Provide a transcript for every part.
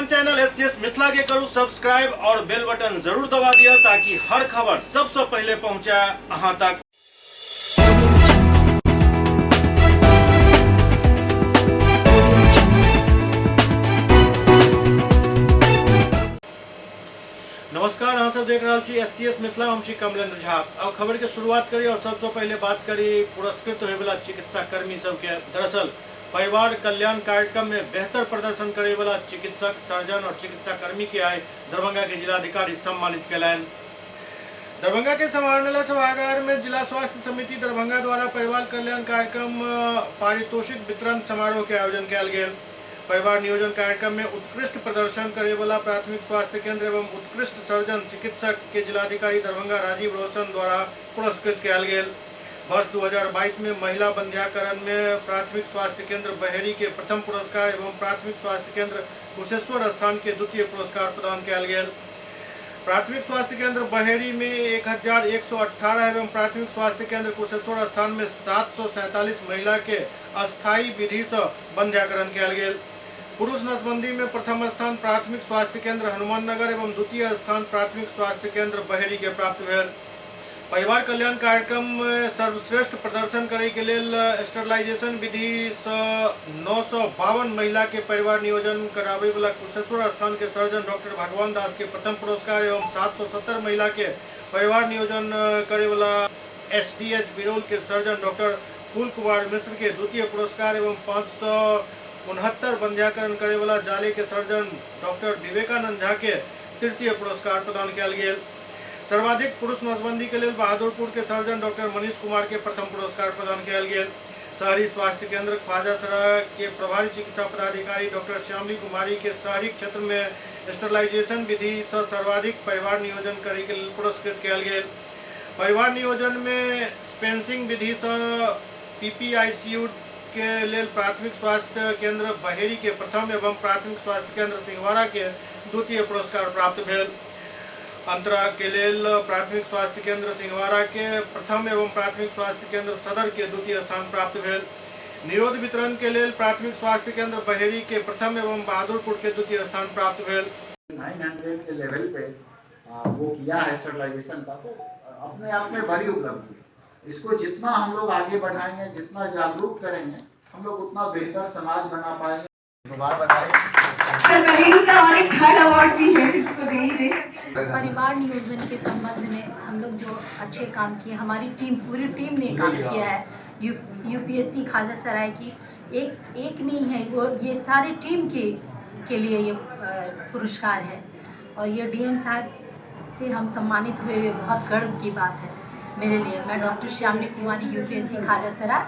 अपन channel SCS Mithila के करू subscribe और बेल बटन जरूर दबा दिया ताकि हर खबर सबसे पहले पहुंचे अहां तक। नमस्कार, अहाँ सब देख रहा छी एससीएस मिथिला, हम छी कमलेंद्र झा। अब खबर के शुरुआत करी और सबसे पहले बात करी पुरस्कृत होने वाला चिकित्सा कर्मी सबके। दरअसल परिवार कल्याण कार्यक्रम में बेहतर प्रदर्शन करे वाला चिकित्सक, सर्जन और चिकित्सा कर्मी के आय दरभंगा के जिलाधिकारी सम्मानित कैलन। दरभंगा के समाहरणालय सभागार में जिला स्वास्थ्य समिति दरभंगा द्वारा परिवार कल्याण कार्यक्रम पारितोषिक वितरण समारोह के आयोजन किया गया। परिवार नियोजन कार्यक्रम में उत्कृष्ट प्रदर्शन करे वाला प्राथमिक स्वास्थ्य केंद्र एवं उत्कृष्ट सर्जन चिकित्सक के जिलाधिकारी दरभंगा राजीव रोशन द्वारा पुरस्कृत किया गया। वर्ष 2022 में महिला बंध्याकरण में प्राथमिक स्वास्थ्य केंद्र बहेरी के प्रथम पुरस्कार एवं प्राथमिक स्वास्थ्य केंद्र कुशेश्वर स्थान के द्वितीय पुरस्कार प्रदान किया गया। प्राथमिक स्वास्थ्य केंद्र बहेरी में 1118 एवं प्राथमिक स्वास्थ्य केंद्र कुशेश्वर स्थान में 747 महिला के अस्थायी विधि से बंध्याकरण किया गया। पुरुष नसबंदी में प्रथम स्थान प्राथमिक स्वास्थ्य केंद्र हनुमान नगर एवं द्वितीय स्थान प्राथमिक स्वास्थ्य केंद्र बहेरी के प्राप्त भेल। परिवार कल्याण कार्यक्रम में सर्वश्रेष्ठ प्रदर्शन करे के लिए स्टरलाइजेशन विधि से 952 महिला के परिवार नियोजन करावे वाला कुशेश्वर स्थान के सर्जन डॉक्टर भगवान दास के प्रथम पुरस्कार एवं 770 महिला के परिवार नियोजन करे वाला एसडीएच बिरोल के सर्जन डॉक्टर फूल कुमार मिश्र के द्वितीय पुरस्कार एवं 569 बंध्याकरण करे वाला जाले के सर्जन डॉक्टर विवेकानंद झा के तृतीय पुरस्कार प्रदान किया गया। सर्वाधिक पुरुष नसबंदी के लिए बहादुरपुर के सर्जन डॉक्टर मनीष कुमार के प्रथम पुरस्कार प्रदान किया गया। शहरी स्वास्थ्य केंद्र ख्वाजासरा के प्रभारी चिकित्सा पदाधिकारी डॉक्टर श्यामली कुमारी के शहरी क्षेत्र में स्टरलाइजेशन विधि से सर्वाधिक परिवार नियोजन करे के लिए पुरस्कृत किया गया। परिवार नियोजन में स्पेंसिंग विधि से पीपीआईसीयू के लिए प्राथमिक स्वास्थ्य केंद्र बहेरी के प्रथम एवं प्राथमिक स्वास्थ्य केंद्र सिंहवाड़ा के द्वितीय पुरस्कार प्राप्त भेल। अंतरा के लिए प्राथमिक स्वास्थ्य केंद्र सिंहवाड़ा के प्रथम एवं प्राथमिक स्वास्थ्य केंद्र सदर के द्वितीय स्थान प्राप्त भेल। निरोध वितरण के लिए प्राथमिक स्वास्थ्य केंद्र बहेरी के प्रथम एवं बहादुरपुर के द्वितीय स्थान प्राप्त भेल। 900 के लेवल पे वो किया है स्टरलाइजेशन का, तो अपने आप में बड़ी उपलब्धि है। इसको जितना हम लोग आगे बढ़ाएंगे, जितना जागरूक करेंगे, हम लोग उतना बेहतर समाज बना पाएंगे। परिवार नियोजन के संबंध में हम लोग जो अच्छे काम किए, हमारी टीम, पूरी टीम ने काम किया है। यूपीएससी खाजासराय की एक नहीं है, वो ये सारी टीम के लिए ये पुरस्कार है और ये डीएम साहब से हम सम्मानित हुए बहुत गर्व की बात है मेरे लिए। मैं डॉक्टर श्यामली कुमारी यूपीएससी खाजासराय।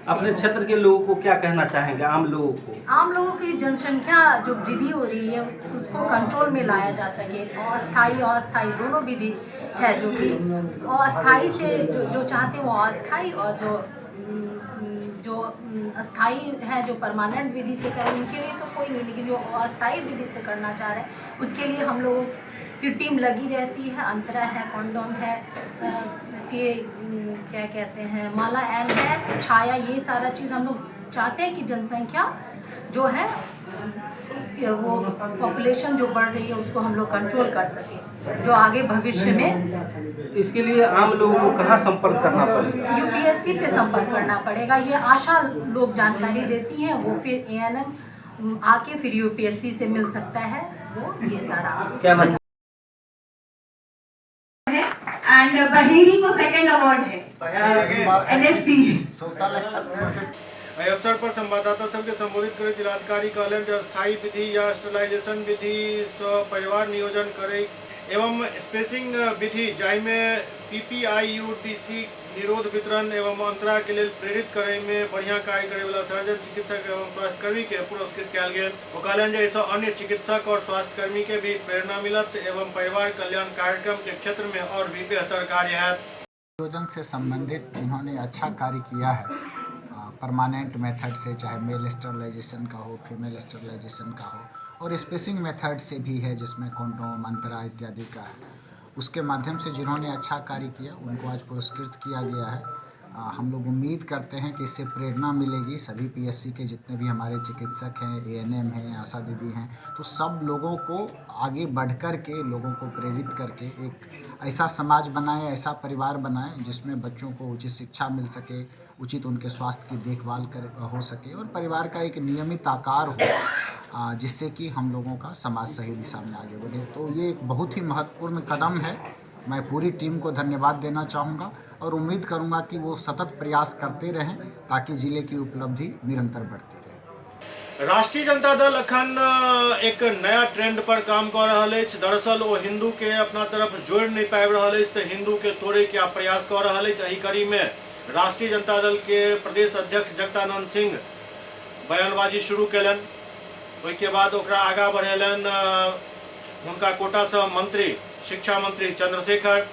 अपने क्षेत्र के लोगों को क्या कहना चाहेंगे? आम लोगों की जनसंख्या जो वृद्धि हो रही है उसको कंट्रोल में लाया जा सके। अस्थायी और अस्थायी दोनों विधि है, जो कि अस्थायी से जो चाहते हैं वो अस्थायी, और जो अस्थायी है, जो परमानेंट विधि से करें उनके लिए तो कोई नहीं, लेकिन जो अस्थायी विधि से करना चाह रहे हैं उसके लिए हम लोगों की टीम लगी रहती है। अंतरा है, कॉन्डोम है, फिर क्या कहते हैं, माला एन है, छाया, ये सारा चीज़ हम लोग चाहते हैं कि जनसंख्या जो है उसके वो पॉपुलेशन जो बढ़ रही है उसको हम लोग कंट्रोल कर सकें, जो आगे भविष्य में। इसके लिए आम लोगों को कहाँ संपर्क करना पड़ेगा? यूपीएससी पे संपर्क करना पड़ेगा। ये आशा लोग जानकारी देती हैं, वो फिर एएनएम आके फिर यूपीएससी से मिल सकता है वो, ये सारा। क्या मतलब? एंड बहेरी को सेकंड अवार्ड है एनएसपी सोशल एक्सेप्टेंस। अवसर पर संवाददाता सबके संबोधित करे जिलाधिकारी कहलन जो स्थायी विधि या स्टरलाइजेशन विधि से परिवार नियोजन करे एवं स्पेसिंग विधि जाहिमे पीपीआईयूडीसी निरोध वितरण एवं अंतरा के लिए प्रेरित करे में बढ़िया कार्य करे वाला सर्जन, चिकित्सक एवं स्वास्थ्यकर्मी के पुरस्कृत किया गया। वो कहलन जो ऐसा अन्य चिकित्सक और स्वास्थ्यकर्मी के भी प्रेरणा मिलत एवं परिवार कल्याण कार्यक्रम के क्षेत्र में और भी बेहतर कार्य है। नियोजन से संबंधित जिन्होंने अच्छा कार्य किया है, परमानेंट मेथड से, चाहे मेल स्टरलाइजेशन का हो, फीमेल स्टरलाइजेशन का हो, और स्पेसिंग मेथड से भी है जिसमें कॉन्डोम, अंतरा इत्यादि का है, उसके माध्यम से जिन्होंने अच्छा कार्य किया उनको आज पुरस्कृत किया गया है। हम लोग उम्मीद करते हैं कि इससे प्रेरणा मिलेगी सभी पीएससी के जितने भी हमारे चिकित्सक हैं, एएनएम हैं, आशा दीदी हैं, तो सब लोगों को आगे बढ़ कर के लोगों को प्रेरित करके एक ऐसा समाज बनाएं, ऐसा परिवार बनाएं जिसमें बच्चों को उचित शिक्षा मिल सके, उचित उनके स्वास्थ्य की देखभाल हो सके और परिवार का एक नियमित आकार हो, जिससे कि हम लोगों का समाज सही दिशा में आगे बढ़े। तो ये एक बहुत ही महत्वपूर्ण कदम है। मैं पूरी टीम को धन्यवाद देना चाहूँगा और उम्मीद करूँगा कि वो सतत प्रयास करते रहें ताकि जिले की उपलब्धि निरंतर बढ़ती रहे। राष्ट्रीय जनता दल अखन एक नया ट्रेंड पर काम कर रहा है। दरअसल वो हिंदू के अपना तरफ जोड़ नहीं पाबि रहा है, तो हिंदू के तोड़े के प्रयास कर रहा है। यही कड़ी में राष्ट्रीय जनता दल के प्रदेश अध्यक्ष जगदानंद सिंह बयानबाजी शुरू कलन, उसके बाद ओकरा आगा बढ़ेलन उनका कोटा से मंत्री शिक्षा मंत्री चंद्रशेखर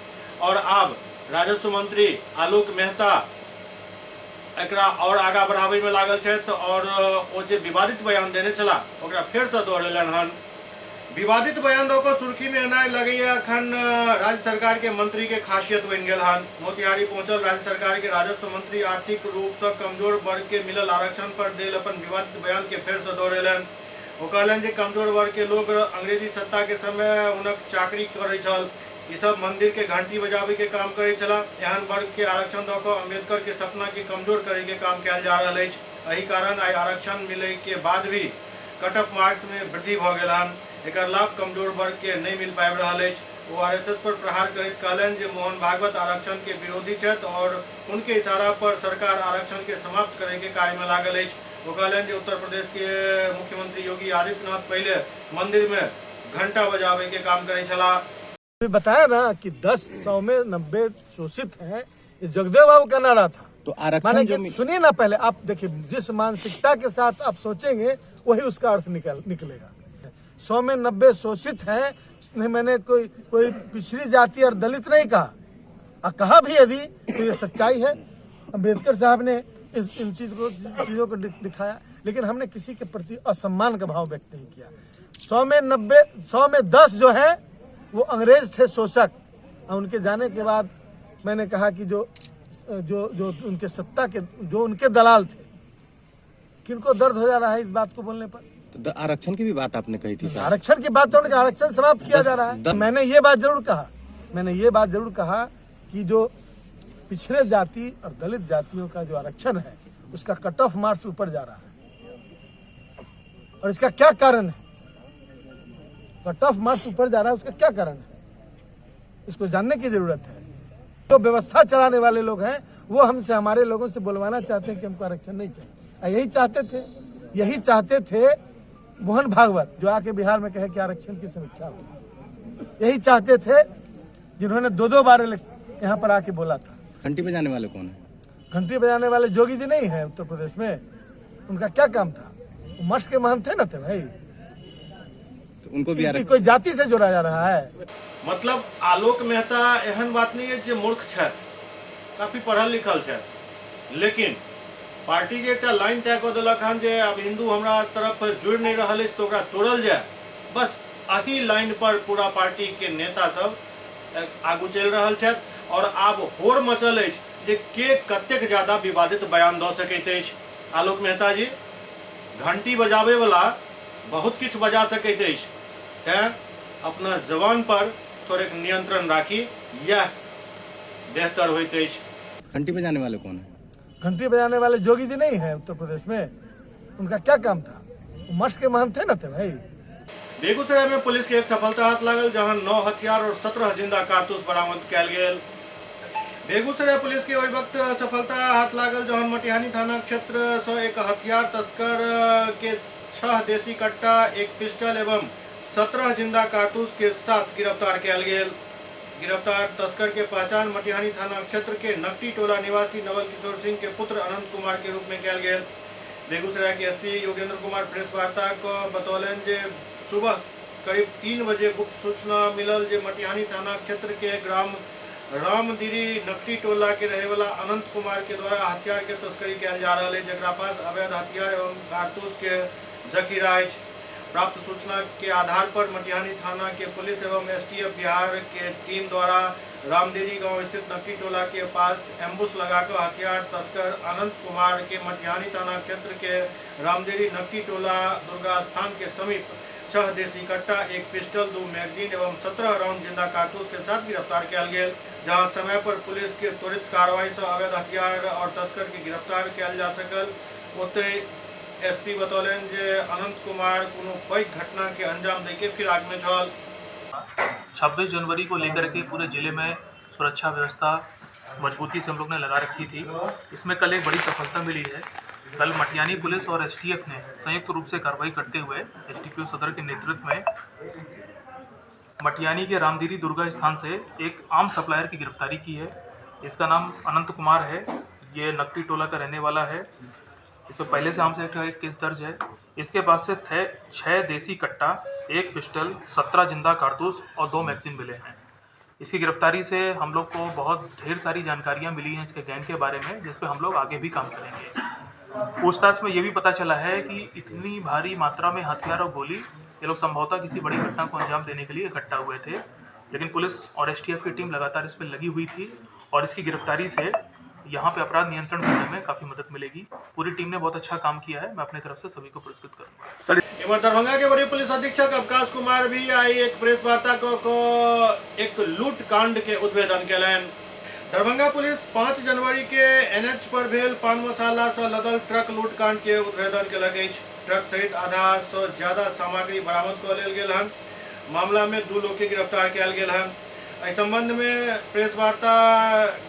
और अब राजस्व मंत्री आलोक मेहता एकरा और आगा बढ़ावे में लागल छथि और ओ जे विवादित बयान देने चला ओकरा फिर से दोहरेलन हन। विवादित बयान दो को सुर्खी में एना लगैए अखन राज्य सरकार के मंत्री के खासियत बन गल हन। मोतिहारी पहुंचल राज्य सरकार के राजस्व मंत्री आर्थिक रूप से कमजोर वर्ग के मिलल आरक्षण पर देल अपन विवादित बयान के फिर से दोहरेलन। वो कहलन जे कमजोर वर्ग के लोग अंग्रेजी सत्ता के समय उनक चाकरी करे छल, ई सब मंदिर के घंटी बजावे के काम करे छला। एहन वर्ग के आरक्षण दऽ कऽ अम्बेडकर के सपना के कमजोर करे के काम कयल जा रहल अछि। एहि कारण आई आरक्षण मिले के बाद भी कट ऑफ मार्क्स में वृद्धि भऽ गेल हन। एकर लाभ कमजोर वर्ग के नहीं मिल पाबि रहल अछि। वो आरएसएस पर प्रहार करैत कहलन जे मोहन भागवत आरक्षण के विरोधी छथि और उनके इशारा पर सरकार आरक्षण के समाप्त करे के कार्य में लागल अछि। वो कहलन जे उत्तर प्रदेश के मुख्यमंत्री योगी आदित्यनाथ पहले मंदिर में घंटा बजावे के काम करे छला। बताया ना कि 10 100 में 90 शोषित हैं, ये जगदेव बाबू का नारा था। तो आरक्षण सुनिए ना, पहले आप देखिए, जिस मानसिकता के साथ आप सोचेंगे वही उसका अर्थ निकलेगा। 100 में 90 शोषित हैं, मैंने कोई पिछड़ी जाति और दलित नहीं कहा, कहा भी यदि तो ये सच्चाई है। अम्बेडकर साहब ने इन चीजों को दिखाया, लेकिन हमने किसी के प्रति असम्मान का भाव व्यक्त नहीं किया। 100 में 10 जो है वो अंग्रेज थे शोषक, और उनके जाने के बाद मैंने कहा कि जो उनके सत्ता के जो उनके दलाल थे, किनको दर्द हो जा रहा है इस बात को बोलने पर। तो आरक्षण की भी बात आपने कही थी। आरक्षण की बात तो उनका आरक्षण समाप्त किया जा रहा है। मैंने ये बात जरूर कहा कि जो पिछड़े जाति और दलित जातियों का जो आरक्षण है उसका कट ऑफ मार्क्स ऊपर जा रहा है, और इसका क्या कारण है? कट ऑफ मार्क्स ऊपर जा रहा है, उसका क्या कारण है, इसको जानने की जरूरत है। तो व्यवस्था चलाने वाले लोग हैं वो हमसे, हमारे लोगों से बुलवाना चाहते हैं कि हमको आरक्षण नहीं चाहिए। यही चाहते थे मोहन भागवत, जो आके बिहार में कहे कि आरक्षण की समीक्षा हो। यही चाहते थे जिन्होंने 2 बार यहाँ पर आके बोला था। घंटी बजाने वाले कौन है? घंटी बजाने वाले जोगी जी नहीं है उत्तर प्रदेश में। उनका क्या काम था? वो मठ के महंत थे ना थे भाई, तो उनको भी कोई जाति से जोड़ा जा रहा है। मतलब आलोक मेहता एहन बात नहीं है जो मूर्ख छथि, काफी पढ़ल लिखल छथि, लेकिन पार्टी जे एक लाइन तय कर दिलक हन जे अब हिंदू हमरा तरफ जुड़ नहीं रहा है तो ओकरा तोड़ल जाए, बस अही लाइन पर पूरा पार्टी के नेता सब आगू चल रहा छथि। और आब होर मचल अछि जे के कतेक ज्यादा विवादित बयान दऽ सकैत अछि। आलोक मेहता जी घंटी बजावे वाला बहुत किछु बजा सकैत अछि, तैं अपना जबान पर थोड़े नियंत्रण राखी, यह बेहतर होइत अछि। घंटी बजाने वाले कौन है? घंटी बजाने वाले जोगी जी नहीं है उत्तर प्रदेश में। उनका क्या काम था? वो मठ के महंत थे ना थे भाई। बेगूसराय में पुलिस के एक सफलता हाथ लागल, जहां 9 हथियार और 17 जिंदा कारतूस बरामद कयल गेल। बेगूसराय पुलिस के ओहि वक्त सफलता हाथ लागल जहां मटिहानी थाना क्षेत्र से एक हथियार तस्कर के 6 देसी कट्टा, एक पिस्टल एवं 17 जिंदा कारतूस के साथ गिरफ्तार कयल गेल। गिरफ्तार तस्कर के पहचान मटिहानी थाना क्षेत्र के नकटी टोला निवासी नवल किशोर सिंह के पुत्र अनंत कुमार के रूप में कयल गेल। बेगूसराय के एसपी योगेंद्र कुमार प्रेस वार्ता को बतौलन जे सुबह करीब 3 बजे गुप्त सूचना मिलल जे मटिहानी थाना क्षेत्र के ग्राम रामदिरी नकटी टोला के रहे वाला अनंत कुमार के द्वारा हथियार के तस्करी कयल जा रहा है, जकरा पास अवैध हथियार एवं कारतूस के जखीरा अछि। प्राप्त सूचना के आधार पर मटिहानी थाना के पुलिस एवं एसटीएफ बिहार के टीम द्वारा रामदेरी गांव स्थित नकटी टोला के पास एम्बुश लगाकर हथियार तस्कर अनंत कुमार के मटियानी थाना क्षेत्र के रामदेरी नकटी टोला दुर्गा स्थान के समीप 6 देसी कट्टा, 1 पिस्टल, 2 मैगजीन एवं 17 राउंड जिंदा कारतूस के साथ गिरफ्तार किया गया, जहां समय पर पुलिस के त्वरित कार्रवाई से अवैध हथियार और तस्कर के गिरफ्तार किया जा सकल। ओते एसपी बतौलन जे अनंत कुमार कोनो पैघ घटना के अंजाम देके फिराक में छल। 26 जनवरी को लेकर के पूरे जिले में सुरक्षा व्यवस्था मजबूती से हम लोग ने लगा रखी थी। इसमें कल एक बड़ी सफलता मिली है। कल मटियानी पुलिस और एसटीएफ ने संयुक्त रूप से कार्रवाई करते हुए एसडीपीओ सदर के नेतृत्व में मटियानी के रामदेरी दुर्गा स्थान से एक आम सप्लायर की गिरफ्तारी की है। इसका नाम अनंत कुमार है। ये नकटी टोला का रहने वाला है। इस पर पहले से आम से एक केस दर्ज है। इसके पास से 6 देसी कट्टा, 1 पिस्टल, 17 जिंदा कारतूस और 2 मैगजीन मिले हैं। इसकी गिरफ्तारी से हम लोग को बहुत ढेर सारी जानकारियां मिली हैं इसके गैंग के बारे में, जिस पे हम लोग आगे भी काम करेंगे। पूछताछ में ये भी पता चला है कि इतनी भारी मात्रा में हथियार और गोली ये लोग संभवतः किसी बड़ी घटना को अंजाम देने के लिए इकट्ठा हुए थे, लेकिन पुलिस और एसटीएफ की टीम लगातार इस पर लगी हुई थी और इसकी गिरफ्तारी से यहाँ पे अपराध नियंत्रण करने में काफ़ी मदद मिलेगी। पूरी टीम ने बहुत अच्छा काम किया है। मैं अपनी तरफ से सभी को पुरस्कृत करूँगा। दरभंगा के वरीय पुलिस अधीक्षक अवकाश कुमार भी आई एक प्रेस वार्ता को एक लूट कांड के उद्भेदन केलन। दरभंगा पुलिस 5 जनवरी के एनएच पर भेल पान मसाला से लदल ट्रक लूट कांड के उद्भेदन केलक अछि। ट्रक सहित आधा से ज्यादा सामग्री बरामद कऽ लेल गेल हन। मामला में 2 लोग के गिरफ्तार किया गेल हन। इस संबंध में प्रेस वार्ता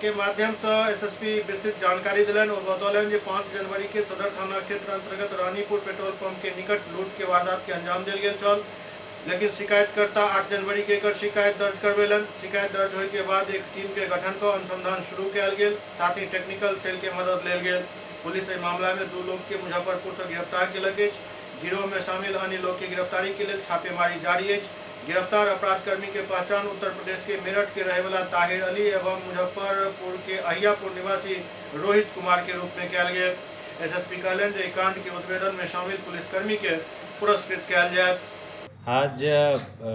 के माध्यम से एसएसपी विस्तृत जानकारी दिलन और बतौलन जे 5 जनवरी के सदर थाना क्षेत्र अंतर्गत रानीपुर पेट्रोल पंप के निकट लूट के वारदात के अंजाम दिल गेल छल, लेकिन शिकायतकर्ता 8 जनवरी के एकर शिकायत दर्ज करवेलन। शिकायत दर्ज होने के बाद एक टीम के गठन कर अनुसंधान शुरू किया गेल, साथ ही टेक्निकल सेल के मदद लेल गेल। पुलिस इस मामला में 2 लोग के मुजफ्फरपुर से गिरफ्तार केलक अछि। गिरोह में शामिल अन्य लोग के गिरफ्तारी के लिए छापेमारी जारी अछि। गिरफ्तार अपराधकर्मी के पहचान उत्तर प्रदेश के मेरठ के रहने वाला ताहिर अली एवं मुजफ्फरपुर के अहियापुर निवासी रोहित कुमार के रूप में किया गया। एसएसपी कहलन जे कांड के उद्भेदन में शामिल पुलिसकर्मी के पुरस्कृत किया जाए। आज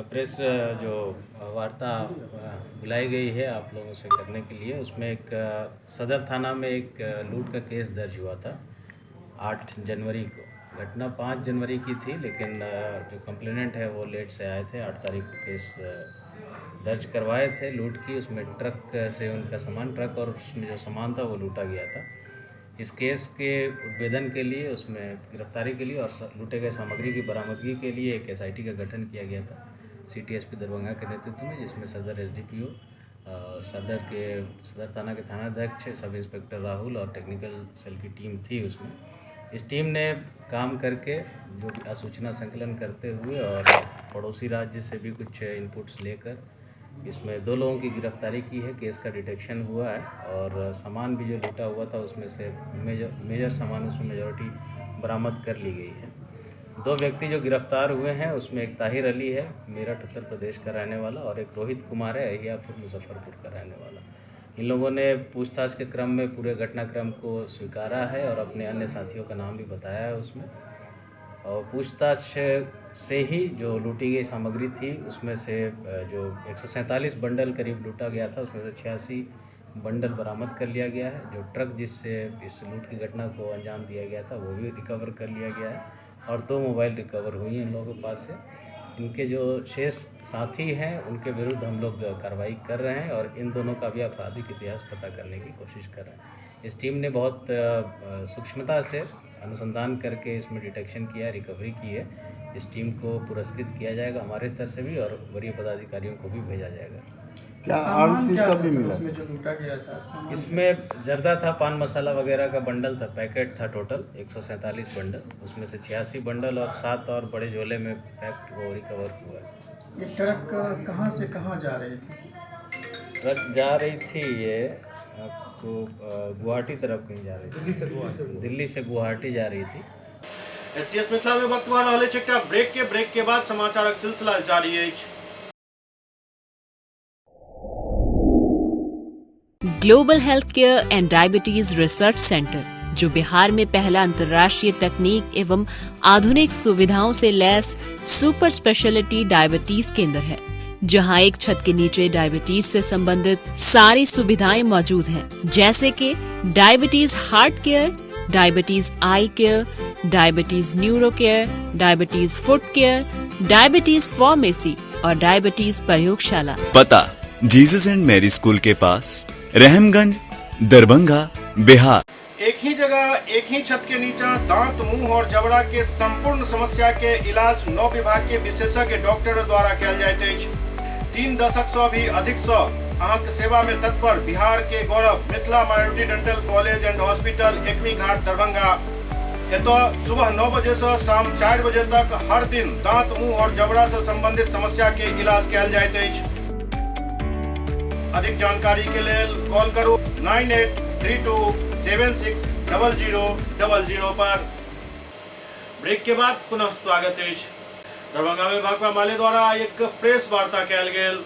प्रेस जो वार्ता बुलाई गई है आप लोगों से करने के लिए, उसमें एक सदर थाना में एक लूट का केस दर्ज हुआ था 8 जनवरी को। घटना 5 जनवरी की थी, लेकिन जो कंप्लेनेंट है वो लेट से आए थे। 8 तारीख को केस दर्ज करवाए थे लूट की। उसमें ट्रक से उनका सामान, ट्रक और उसमें जो सामान था वो लूटा गया था। इस केस के उद्भेदन के लिए, उसमें गिरफ्तारी के लिए और लूटे गए सामग्री की बरामदगी के लिए एक एसआईटी का गठन किया गया था सिटी एसपी दरभंगा के नेतृत्व में, जिसमें सदर एसडीपीओ, सदर थाना के थानाध्यक्ष, सब इंस्पेक्टर राहुल और टेक्निकल सेल की टीम थी उसमें। इस टीम ने काम करके जो सूचना संकलन करते हुए और पड़ोसी राज्य से भी कुछ इनपुट्स लेकर इसमें 2 लोगों की गिरफ्तारी की है। केस का डिटेक्शन हुआ है और सामान भी जो लूटा हुआ था उसमें से मेजर सामान, उसमें मेजॉरिटी बरामद कर ली गई है। 2 व्यक्ति जो गिरफ्तार हुए हैं उसमें एक ताहिर अली है, मेरठ उत्तर प्रदेश का रहने वाला, और एक रोहित कुमार है, अहियापुर मुजफ्फरपुर का रहने वाला। इन लोगों ने पूछताछ के क्रम में पूरे घटनाक्रम को स्वीकारा है और अपने अन्य साथियों का नाम भी बताया है उसमें। और पूछताछ से ही जो लूटी गई सामग्री थी उसमें से जो 147 बंडल करीब लूटा गया था, उसमें से 86 बंडल बरामद कर लिया गया है। जो ट्रक जिससे इस लूट की घटना को अंजाम दिया गया था वो भी रिकवर कर लिया गया है और 2 मोबाइल रिकवर हुई हैं इन लोगों के पास से। इनके जो शेष साथी हैं उनके विरुद्ध हम लोग कार्रवाई कर रहे हैं और इन दोनों का भी आपराधिक इतिहास पता करने की कोशिश कर रहे हैं। इस टीम ने बहुत सूक्ष्मता से अनुसंधान करके इसमें डिटेक्शन किया, रिकवरी की है। इस टीम को पुरस्कृत किया जाएगा हमारे स्तर से भी और वरीय पदाधिकारियों को भी भेजा जाएगा। इसमें जो लूटा गया था, इसमें जर्दा था, पान मसाला वगैरह का बंडल था, पैकेट था टोटल 147 बंडल, उसमें से 86 बंडल और 7 और बड़े झोले में पैक्ड वो रिकवर हुआ है। ये ट्रक कहाँ से कहाँ जा रही थी? ट्रक जा रही थी ये आपको गुवाहाटी तरफ कहीं जा रही थी, दिल्ली से गुवाहाटी जा रही थी। एससीएस मिथिला में वक्त भऽ रहल अछि एकटा ब्रेक के बाद समाचारक सिलसिला जारी अछि। Global health care and diabetes research centre, जो बिहार में पहला अंतर्राष्ट्रीय तकनीक एवं आधुनिक सुविधाओं से लैस सुपर स्पेशलिटी डायबिटीज केंद्र है। जहां एक छत के नीचे डायबिटीज से संबंधित सारी सुविधाएं मौजूद हैं, जैसे कि diabetes heart care, diabetes eye care, diabetes neuro care, diabetes foot care, diabetes pharmacy और डायबिटीज प्रयोगशाला। पता जीसस एंड मैरी स्कूल के पास, रहमगंज, दरभंगा, बिहार। एक ही जगह एक ही छत के नीचे दांत, मुंह और जबड़ा के संपूर्ण समस्या के इलाज 9 विभाग के विशेषज्ञ डॉक्टर द्वारा कयल जाइत अछि। 3 दशक से भी अधिक से अहाँक सेवा में तत्पर बिहार के गौरव Mithila minority dental college and hospital, Ekmi Ghat, Darbhanga. एतो सुबह 9 बजे से शाम 4 बजे तक हर दिन दांत, मुंह और जबड़ा से संबंधित समस्या के इलाज कयल जाइत अछि। अधिक जानकारी के लिए कॉल करो 9832760000 पर। ब्रेक के बाद पुनः स्वागत है। दरभंगा में भाकपा माले द्वारा एक प्रेस वार्ता कयल गेल।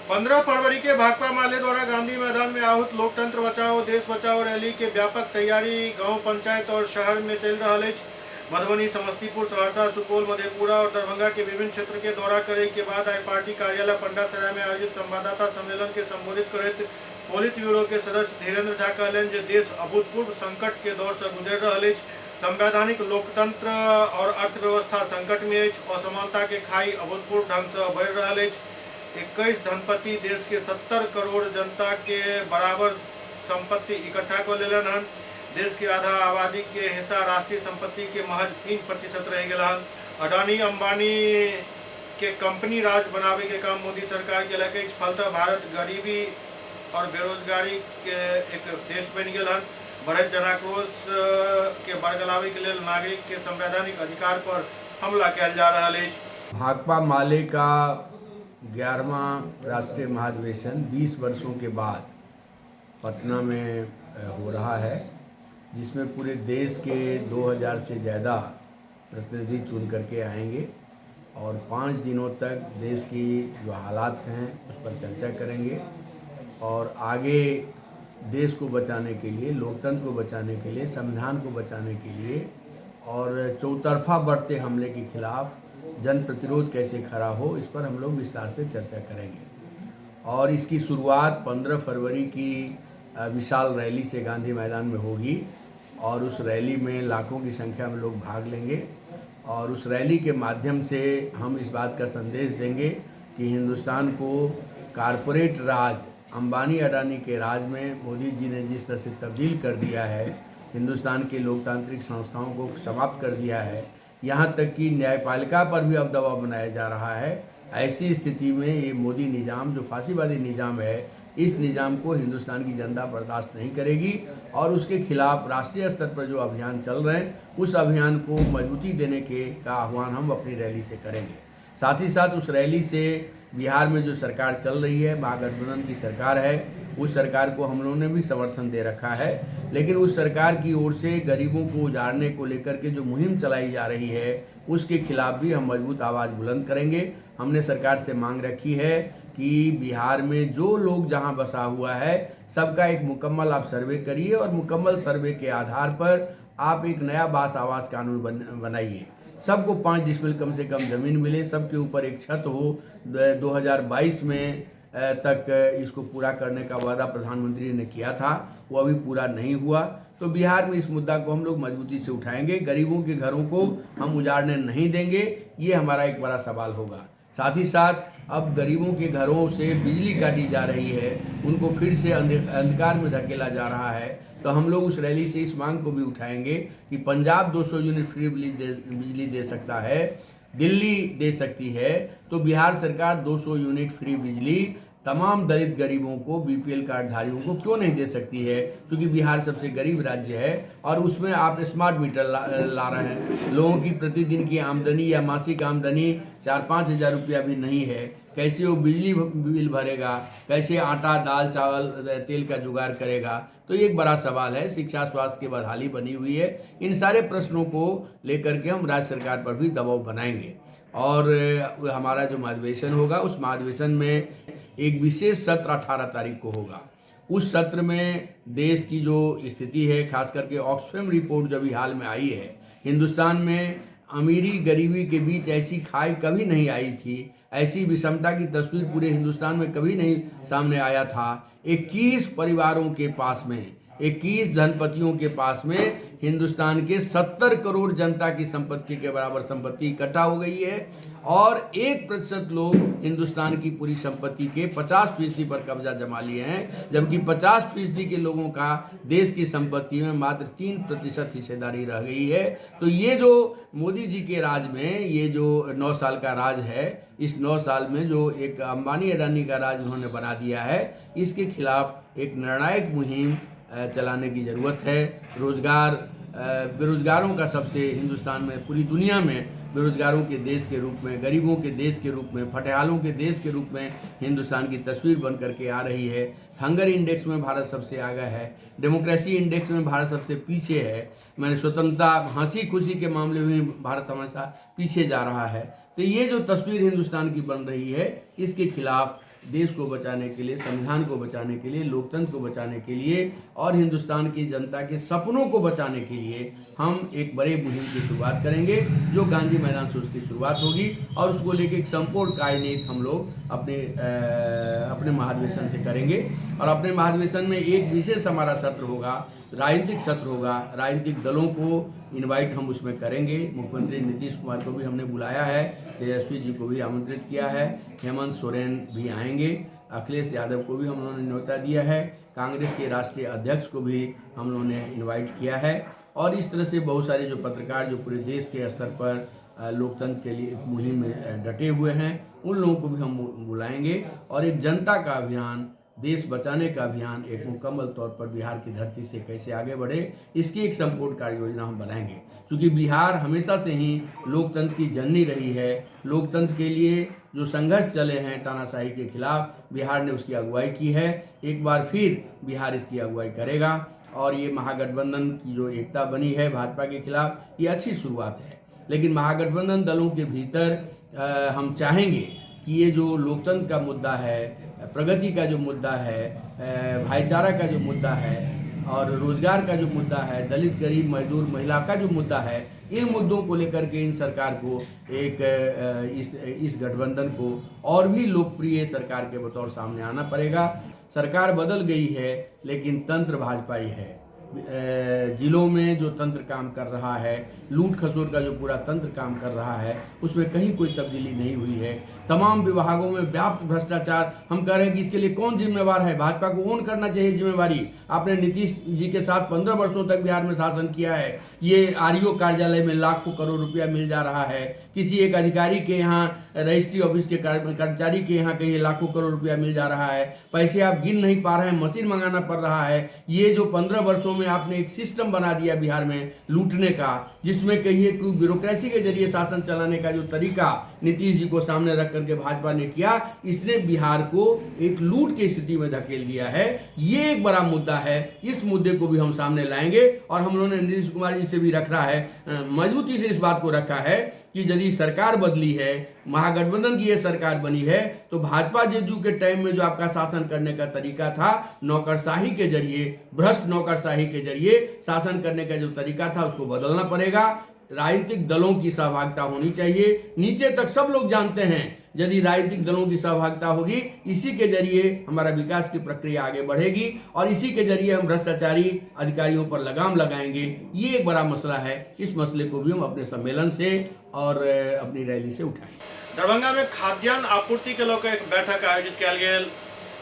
15 फरवरी के भाकपा माले द्वारा गांधी मैदान में आहूत लोकतंत्र बचाओ देश बचाओ रैली के व्यापक तैयारी गांव, पंचायत और शहर में चल रहा है। मधुबनी, समस्तीपुर, सहरसा, सुपौल, मधेपुरा और दरभंगा के विभिन्न क्षेत्र के दौरा करे के बाद आज पार्टी कार्यालय पंडा सराय में आयोजित संवाददाता सम्मेलन के संबोधित करते पोलित ब्यूरो के सदस्य धीरेन्द्र झा कहलनि जे देश अभूतपूर्व संकट के दौर से गुजर रहा है। संवैधानिक लोकतंत्र और अर्थव्यवस्था संकट में है। असमानता के खाई अभूतपूर्व ढंग से बढ़ रहा है। 21 धनपति देश के 70 करोड़ जनता के बराबर संपत्ति इकट्ठा कर लेलन हन। देश के आधा आबादी के हिस्सा राष्ट्रीय संपत्ति के महज 3% रह गया हन। अडानी अंबानी के कंपनी राज बनावे के काम मोदी सरकार के लगे। फलतः भारत गरीबी और बेरोजगारी के एक देश बन गया हन। बढ़त जनाक्रोश के बरगलावे के लिए नागरिक के संवैधानिक अधिकार पर हमला किया जा रहा है। भाकपा माले का 11वां राष्ट्रीय महाधिवेशन 20 वर्षों के बाद पटना में हो रहा है, जिसमें पूरे देश के 2000 से ज़्यादा प्रतिनिधि चुन करके आएंगे और 5 दिनों तक देश की जो हालात हैं उस पर चर्चा करेंगे और आगे देश को बचाने के लिए, लोकतंत्र को बचाने के लिए, संविधान को बचाने के लिए और चौतरफा बढ़ते हमले के खिलाफ जन प्रतिरोध कैसे खड़ा हो, इस पर हम लोग विस्तार से चर्चा करेंगे। और इसकी शुरुआत 15 फरवरी की विशाल रैली से गांधी मैदान में होगी और उस रैली में लाखों की संख्या में लोग भाग लेंगे और उस रैली के माध्यम से हम इस बात का संदेश देंगे कि हिंदुस्तान को कारपोरेट राज, अंबानी अडानी के राज में मोदी जी ने जिस तरह से तब्दील कर दिया है, हिंदुस्तान के लोकतांत्रिक संस्थाओं को समाप्त कर दिया है, यहाँ तक कि न्यायपालिका पर भी अब दबाव बनाया जा रहा है। ऐसी स्थिति में ये मोदी निज़ाम जो फांसीवादी निज़ाम है, इस निज़ाम को हिंदुस्तान की जनता बर्दाश्त नहीं करेगी और उसके खिलाफ राष्ट्रीय स्तर पर जो अभियान चल रहे हैं उस अभियान को मजबूती देने का आह्वान हम अपनी रैली से करेंगे। साथ ही साथ उस रैली से बिहार में जो सरकार चल रही है, महागठबंधन की सरकार है, उस सरकार को हम लोगों ने भी समर्थन दे रखा है, लेकिन उस सरकार की ओर से गरीबों को उजाड़ने को लेकर के जो मुहिम चलाई जा रही है उसके खिलाफ भी हम मजबूत आवाज़ बुलंद करेंगे। हमने सरकार से मांग रखी है कि बिहार में जो लोग जहां बसा हुआ है सबका एक मुकम्मल आप सर्वे करिए और मुकम्मल सर्वे के आधार पर आप एक नया बास आवास कानून बनाइए। सबको 5 डिसमिल कम से कम ज़मीन मिले, सबके ऊपर एक छत हो। 2022 में तक इसको पूरा करने का वादा प्रधानमंत्री ने किया था, वो अभी पूरा नहीं हुआ। तो बिहार में इस मुद्दा को हम लोग मजबूती से उठाएंगे। गरीबों के घरों को हम उजाड़ने नहीं देंगे, ये हमारा एक बड़ा सवाल होगा। साथ ही साथ अब गरीबों के घरों से बिजली काटी जा रही है, उनको फिर से अंधकार में धकेला जा रहा है। तो हम लोग उस रैली से इस मांग को भी उठाएंगे कि पंजाब 200 यूनिट फ्री बिजली दे सकता है, दिल्ली दे सकती है, तो बिहार सरकार 200 यूनिट फ्री बिजली तमाम दलित गरीबों को, बीपीएल कार्डधारियों को क्यों नहीं दे सकती है? क्योंकि बिहार सबसे गरीब राज्य है और उसमें आप स्मार्ट मीटर ला रहे हैं। लोगों की प्रतिदिन की आमदनी या मासिक आमदनी 4-5 हज़ार रुपया भी नहीं है, कैसे वो बिजली बिल भरेगा, कैसे आटा, दाल, चावल, तेल का जुगाड़ करेगा? तो ये एक बड़ा सवाल है। शिक्षा, स्वास्थ्य की बदहाली बनी हुई है। इन सारे प्रश्नों को लेकर के हम राज्य सरकार पर भी दबाव बनाएंगे और हमारा जो महाधिवेशन होगा उस महाधिवेशन में एक विशेष सत्र 18 तारीख को होगा। उस सत्र में देश की जो स्थिति है, खास करके ऑक्सफैम रिपोर्ट जो अभी हाल में आई है, हिंदुस्तान में अमीरी गरीबी के बीच ऐसी खाई कभी नहीं आई थी, ऐसी विषमता की तस्वीर पूरे हिंदुस्तान में कभी नहीं सामने आया था। 21 परिवारों के पास में, 21 धनपतियों के पास में हिंदुस्तान के 70 करोड़ जनता की संपत्ति के बराबर संपत्ति इकट्ठा हो गई है और 1% लोग हिंदुस्तान की पूरी संपत्ति के 50% पर कब्जा जमा लिए हैं, जबकि 50% के लोगों का देश की संपत्ति में मात्र 3% हिस्सेदारी रह गई है। तो ये जो मोदी जी के राज में ये जो 9 साल का राज है, इस 9 साल में जो एक अंबानी अडानी का राज उन्होंने बना दिया है, इसके खिलाफ एक निर्णायक मुहिम चलाने की ज़रूरत है। रोज़गार, बेरोज़गारों का सबसे हिंदुस्तान में, पूरी दुनिया में बेरोज़गारों के देश के रूप में, गरीबों के देश के रूप में, फटेहालों के देश के रूप में हिंदुस्तान की तस्वीर बन करके आ रही है। हंगर इंडेक्स में भारत सबसे आगे है, डेमोक्रेसी इंडेक्स में भारत सबसे पीछे है। मैंने स्वतंत्रता, हंसी खुशी के मामले में भारत हमेशा पीछे जा रहा है। तो ये जो तस्वीर हिंदुस्तान की बन रही है, इसके खिलाफ देश को बचाने के लिए, संविधान को बचाने के लिए, लोकतंत्र को बचाने के लिए और हिंदुस्तान की जनता के सपनों को बचाने के लिए हम एक बड़े मुहिम की शुरुआत करेंगे, जो गांधी मैदान से उसकी शुरुआत होगी और उसको लेके एक संपूर्ण कार्यनीति हम लोग अपने महाधिवेशन से करेंगे। और अपने महाधिवेशन में एक विशेष हमारा सत्र होगा, राजनीतिक सत्र होगा। राजनीतिक दलों को इनवाइट हम उसमें करेंगे। मुख्यमंत्री नीतीश कुमार को भी हमने बुलाया है, तेजस्वी जी को भी आमंत्रित किया है, हेमंत सोरेन भी आएंगे, अखिलेश यादव को भी हम लोगों ने न्योता दिया है, कांग्रेस के राष्ट्रीय अध्यक्ष को भी हम लोगों ने इनवाइट किया है। और इस तरह से बहुत सारे जो पत्रकार जो पूरे देश के स्तर पर लोकतंत्र के लिए एक मुहिम में डटे हुए हैं, उन लोगों को भी हम बुलाएंगे और एक जनता का अभियान, देश बचाने का अभियान एक मुकम्मल तौर पर बिहार की धरती से कैसे आगे बढ़े, इसकी एक संपूर्ण कार्य योजना हम बनाएंगे। क्योंकि बिहार हमेशा से ही लोकतंत्र की जननी रही है। लोकतंत्र के लिए जो संघर्ष चले हैं तानाशाही के खिलाफ, बिहार ने उसकी अगुवाई की है। एक बार फिर बिहार इसकी अगुवाई करेगा और ये महागठबंधन की जो एकता बनी है भाजपा के खिलाफ, ये अच्छी शुरुआत है। लेकिन महागठबंधन दलों के भीतर हम चाहेंगे कि ये जो लोकतंत्र का मुद्दा है, प्रगति का जो मुद्दा है, भाईचारा का जो मुद्दा है और रोजगार का जो मुद्दा है, दलित, गरीब, मजदूर, महिला का जो मुद्दा है, इन मुद्दों को लेकर के इन सरकार को इस गठबंधन को और भी लोकप्रिय सरकार के बतौर सामने आना पड़ेगा। सरकार बदल गई है लेकिन तंत्र भाजपा ही है। जिलों में जो तंत्र काम कर रहा है, लूट खसोट का जो पूरा तंत्र काम कर रहा है, उसमें कहीं कोई तब्दीली नहीं हुई है। तमाम विभागों में व्याप्त भ्रष्टाचार। हम कह रहे हैं कि इसके लिए कौन जिम्मेवार है? भाजपा को ओन करना चाहिए जिम्मेवारी। आपने नीतीश जी के साथ 15 वर्षों तक बिहार में शासन किया है। ये आरईओ कार्यालय में लाखों करोड़ रुपया मिल जा रहा है, किसी एक अधिकारी के यहाँ, रजिस्ट्री ऑफिस के कर्मचारी के यहाँ कहीं लाखों करोड़ रुपया मिल जा रहा है। पैसे आप गिन नहीं पा रहे हैं, मशीन मंगाना पड़ रहा है। ये जो 15 वर्षों में आपने एक सिस्टम बना दिया बिहार में लूटने का, जिसमें कहिए कि ब्यूरोक्रेसी के जरिए शासन चलाने का जो तरीका नीतीश जी को सामने रख करके भाजपा ने किया, इसने बिहार को एक लूट की स्थिति में धकेल दिया है। ये एक बड़ा मुद्दा है। इस मुद्दे को भी हम सामने लाएंगे और हम लोगों ने नीतीश कुमार जी से भी रख रहा है, मजबूती से इस बात को रखा है कि यदि सरकार बदली है, महागठबंधन की ये सरकार बनी है, तो भाजपा जेडीयू के टाइम में जो आपका शासन करने का तरीका था, नौकरशाही के जरिए, भ्रष्ट नौकरशाही के जरिए शासन करने का जो तरीका था, उसको बदलना पड़ेगा। राजनीतिक दलों की सहभागिता होनी चाहिए। नीचे तक सब लोग जानते हैं, यदि राजनीतिक दलों की सहभागिता होगी, इसी के जरिए हमारा विकास की प्रक्रिया आगे बढ़ेगी और इसी के जरिए हम भ्रष्टाचारी अधिकारियों पर लगाम लगाएंगे। ये एक बड़ा मसला है। इस मसले को भी हम अपने सम्मेलन से और अपनी रैली से उठाएंगे। दरभंगा में खाद्यान्न आपूर्ति के लोग एक बैठक आयोजित किया गया।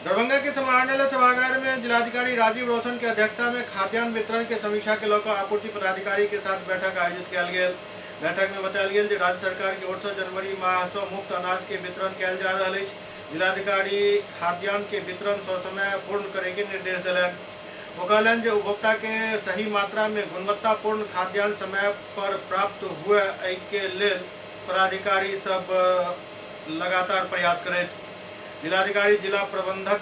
दरभंगा के समाहरणालय सभागार में जिलाधिकारी राजीव रोशन की अध्यक्षता में खाद्यान्न वितरण के समीक्षा के लोग आपूर्ति पदाधिकारी के साथ बैठक आयोजित किया गया। बैठक में बताया गया कि राज्य सरकार की ओर से जनवरी माह से मुफ्त अनाज के वितरण किया जा रहा है। जिलाधिकारी खाद्यान्न के वितरण ससमय पूर्ण करे के निर्देश दिले। वो कहलन जे उपभोक्ता के सही मात्रा में गुणवत्तापूर्ण खाद्यान्न समय पर प्राप्त हुए के लेल पदाधिकारी सब लगातार प्रयास करें। जिलाधिकारी जिला प्रबंधक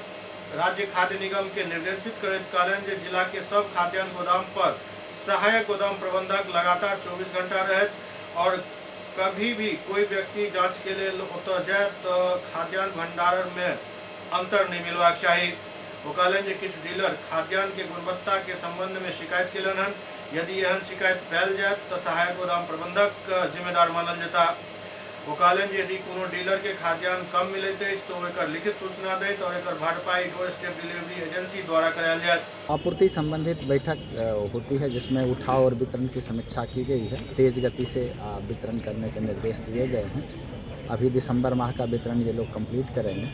राज्य खाद्य निगम के निर्देशित करत कहलन जे जिला के सब खाद्यान्न गोदाम पर सहायक गोदाम प्रबंधक लगातार 24 घंटा रहे और कभी भी कोई व्यक्ति जांच के लिए उतर जाए तो खाद्यान्न भंडारण में अंतर नहीं मिलवाक चाहिए। वो कहलन जे किछु डीलर खाद्यान्न के गुणवत्ता के संबंध में शिकायत केलन हन। यदि एहन शिकायत फैल जाए तो सहायक गोदाम प्रबंधक जिम्मेदार मानल जाता। वो कहलन जे यदि कोनो डीलर के खाद्यान्न कम मिलते तो एकर लिखित सूचना देत और एकर भरपाई डोर स्टेप डिलीवरी एजेंसी द्वारा करायल जात। आपूर्ति संबंधित बैठक होती है जिसमें उठाव और वितरण की समीक्षा की गई है। तेज गति से वितरण करने के निर्देश दिए गए हैं। अभी दिसंबर माह का वितरण ये लोग कंप्लीट करेंगे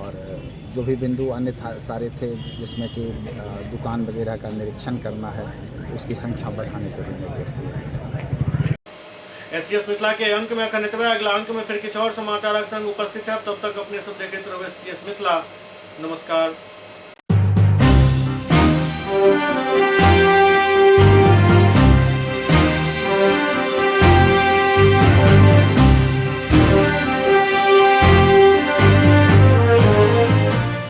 और जो भी बिंदु अन्य सारे थे जिसमें कि दुकान वगैरह का निरीक्षण करना है उसकी संख्या बढ़ाने के भी निर्देश दिए हैं। एससीएस मिथिला के अंक में अखन इतबे। अगला अंक में फिर कुछ और समाचारक संग उपस्थित है। तब तक अपने सब देखते रहो एससीएस मिथिला। नमस्कार।